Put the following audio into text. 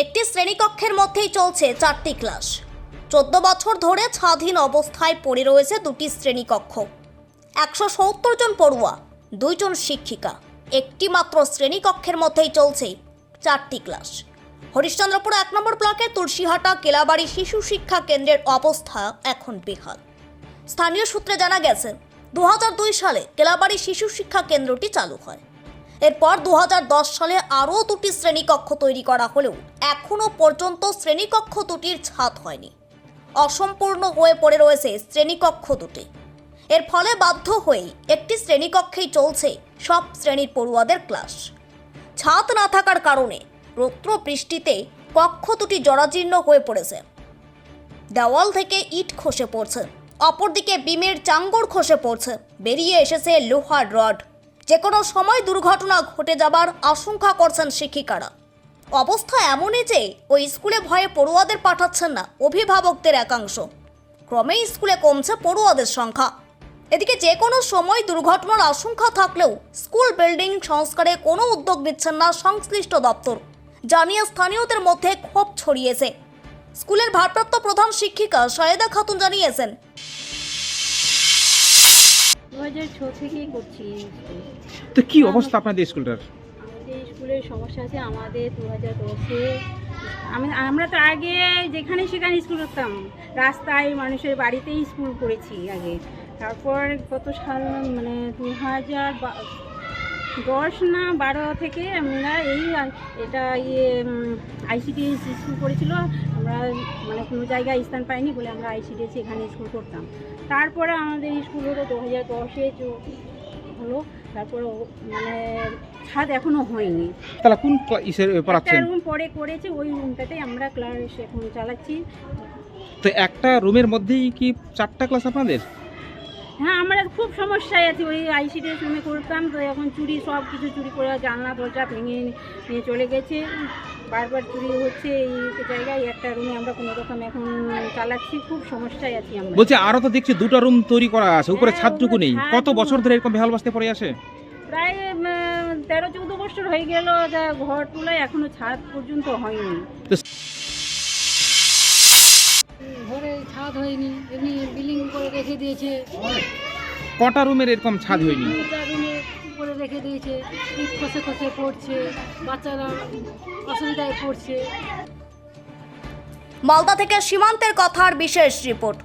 একটি শ্রেণীকক্ষের মধ্যেই চলছে 4টি ক্লাস। 14 বছর ধরে স্বাধীন অবস্থায় পড়ে রয়েছে দুটি শ্রেণীকক্ষ। 170 জন পড়ুয়া, 2 জন শিক্ষিকা, একটি মাত্র শ্রেণীকক্ষের মধ্যেই চলছে 4টি ক্লাস। হরিশ্চন্দ্রপুর 1 নম্বর ব্লকের তুলসীহাটা কেলাবাড়ি শিশু শিক্ষা কেন্দ্রের অবস্থা এখন বেহাল। স্থানীয় সূত্রে জানা গেছে 2002 সালে কেলাবাড়ি শিশু শিক্ষা কেন্দ্রটি চালু হয়। এরপর 2010 সালে আরও 2টি শ্রেণীকক্ষ তৈরি করা হলেও এখনও পর্যন্ত শ্রেণীকক্ষ দুটির ছাদ হয়নি। অসম্পূর্ণ হয়ে পড়ে রয়েছে শ্রেণীকক্ষ দুটি। এর ফলে বাধ্য হয়েই একটি শ্রেণীকক্ষেই চলছে সব শ্রেণীর পড়ুয়াদের ক্লাস। ছাদ না থাকার কারণে রৌদ্র বৃষ্টিতে কক্ষ দুটি জরাজীর্ণ হয়ে পড়েছে। দেওয়াল থেকে ইট খসে পড়ছে, অপরদিকে বিমের চাঙ্গর খসে পড়ছে, বেরিয়ে এসেছে লোহার রড। যে কোনো সময় দুর্ঘটনা ঘটে যাবার আশঙ্কা করছেন শিক্ষিকারা। অবস্থা এমনই যে ওই স্কুলে ভয়ে পড়ুয়াদের পাঠাচ্ছেন না অভিভাবকদের একাংশ। ক্রমেই স্কুলে কমছে পড়ুয়াদের সংখ্যা। এদিকে যে কোনো সময় দুর্ঘটনার আশঙ্কা থাকলেও স্কুল বিল্ডিং সংস্কারে কোনো উদ্যোগ নিচ্ছেন না সংশ্লিষ্ট দপ্তর, জানিয়ে স্থানীয়দের মধ্যে ক্ষোভ ছড়িয়েছে। স্কুলের ভারপ্রাপ্ত প্রধান শিক্ষিকা সৈয়দা খাতুন জানিয়েছেন, 2006 থেকেই করছি। তো কি অবস্থা আপনাদের স্কুলটার? আমাদের স্কুলের সমস্যা আছে। আমাদের 2010-এ আমরা তো আগে যেখানে সেখানে স্কুল করতাম, রাস্তায় মানুষের বাড়িতেই স্কুল করেছি আগে। তারপর কত সাল মানে 2010 না 12 থেকে আমরা এটা আইসিডিএস স্কুল করেছিল। আমরা মানে কোনো জায়গায় স্থান পাইনি বলে আমরা আইসিডিএস এখানে স্কুল করতাম। তারপরে আমাদের স্কুল হলো 2010-এ হলো। তারপরে মানে ছাদ এখনো হয়নি। তাহলে কোন ইসের পড়াচ্ছেন? রুম পরে করেছে, ওই রুমটাতেই আমরা ক্লাস এখন চালাচ্ছি। তো একটা রুমের মধ্যেই কি 4টা ক্লাস আপনাদের? হ্যাঁ, আমরা খুব সমস্যায় আছি। ওই আইসিডিএস রুমে করতাম, তো এখন চুরি, সব কিছু চুরি করে জানলা দরজা ভেঙে নিয়ে চলে গেছে। বারবার চুরি হচ্ছে এই জায়গায়। একটা রুমে আমরা কোনো রকম এখন চালাচ্ছি, খুব সমস্যায় আছি আমরা। বলছি আরো তো দেখছি 2টা রুম তৈরি করা আছে, উপরে হ্যাঁ, ছাদটুকু নেই। ছাদ কত বছর ধরে এরকম বেহাল অবস্থায় পড়ে আছে? প্রায় 13-14 বছর হয়ে গেল। ঘর তোলায় এখনো ছাদ পর্যন্ত হয়নি। ঘরে ছাদ হয়নি, এমনি বিল্ডিং করে রেখে দিয়েছে। কটা রুমের এরকম ছাদ হয়নি? একটা রুমে করে রেখে দিয়েছে, ইট খসে খসে পড়ছে, বাচ্চারা অসুবিধায় পড়ছে। মালদা থেকে সীমান্তের কথার বিশেষ রিপোর্ট।